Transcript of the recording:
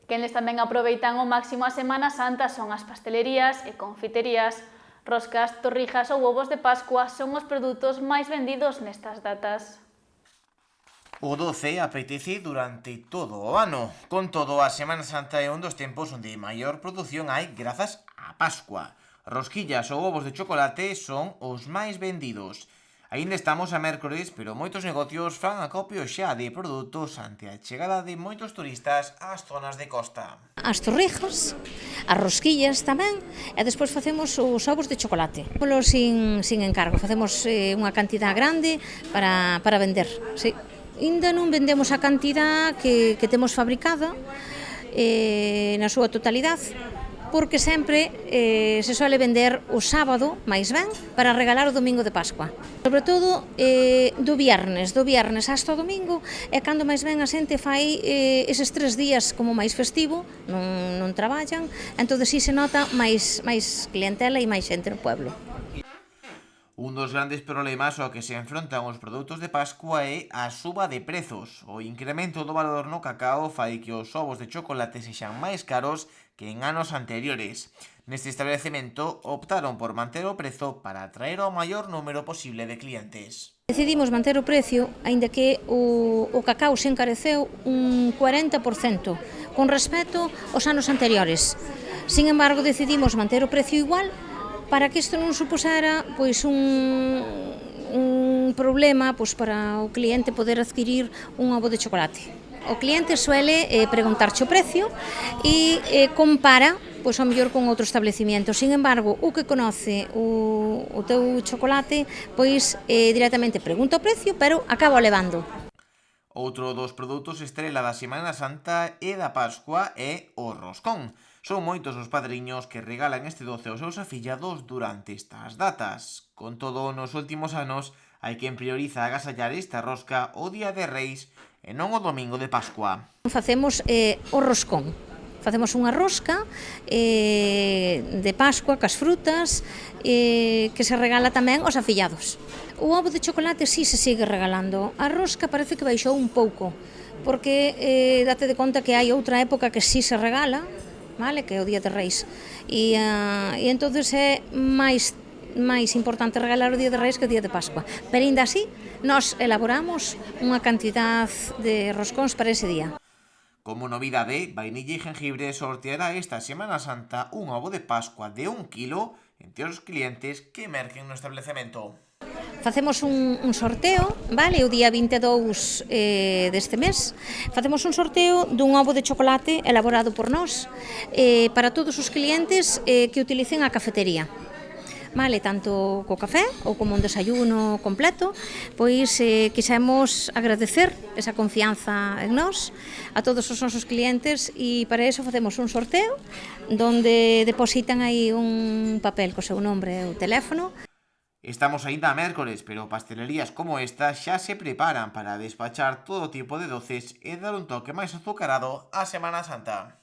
Quenes tamén aproveitan ao máximo a Semana Santa son as pastelerías e confiterías. Roscas, torrijas ou ovos de Pascua son os produtos máis vendidos nestas datas. O doce apetece durante todo o ano. Con todo, a Semana Santa é un dos tempos onde maior produción hai grazas á Pascua. Rosquillas ou ovos de chocolate son os máis vendidos. Aínda estamos a mércores, pero moitos negocios fan acopio xa de produtos ante a chegada de moitos turistas ás zonas de costa. As torrijas, as rosquillas tamén, e despois facemos os ovos de chocolate. Sin encargo, facemos unha cantidad grande para vender, sí. Ainda non vendemos a cantidad que temos fabricada na súa totalidade, porque sempre se suele vender o sábado, máis ben, para regalar o domingo de Pascua. Sobre todo do viernes hasta o domingo, é cando máis ben a xente fai eses 3 días como máis festivo, non traballan, entón si se nota máis clientela e máis xente no pueblo. Un dos grandes problemas ao que se enfrontan os produtos de Pascua é a suba de prezos. O incremento do valor no cacao fai que os ovos de chocolate sexan máis caros que en anos anteriores. Neste establecemento optaron por manter o prezo para atraer ao maior número posible de clientes. Decidimos manter o precio, aínda que o cacao se encareceu un 40% con respecto aos anos anteriores. Sin embargo, decidimos manter o precio igual para que isto non suposera pois un problema pois para o cliente poder adquirir un ovo de chocolate. O cliente suele preguntarche o precio e compara pois ao mellor con outro establecimiento. Sin embargo, o que conoce o teu chocolate pois directamente pregunta o precio, pero acaba levando. Outro dos produtos estrela da Semana Santa e da Pascua é o roscón. Son moitos os padriños que regalan este doce aos seus afillados durante estas datas. Con todo, nos últimos anos, hai quen prioriza agasallar esta rosca o Día de Reis e non o domingo de Pascua. Facemos o roscón. Facemos unha rosca de Pascua cas frutas que se regala tamén aos afillados. O ovo de chocolate si se sigue regalando. A rosca parece que baixou un pouco, porque date de conta que hai outra época que si se regala, vale, que é o Día de Reis. E entonces é máis importante regalar o Día de Reis que o Día de Pascua. Pero ainda así, nós elaboramos unha cantidad de roscóns para ese día. Como novidade, Vainilla e Jengibre sorteará esta Semana Santa un ovo de Pascua de 1 kilo entre os clientes que merquen no establecemento. Facemos un sorteo, vale, o día 22 deste mes. Facemos un sorteo dun ovo de chocolate elaborado por nós para todos os clientes que utilicen a cafetería. Vale, tanto co café ou como un desayuno completo, pois quixemos agradecer esa confianza en nós a todos os nosos clientes e para iso facemos un sorteo donde depositan aí un papel co seu nombre e o teléfono. Estamos aínda a mércores, pero pastelerías como esta xa se preparan para despachar todo tipo de doces e dar un toque máis azucarado á Semana Santa.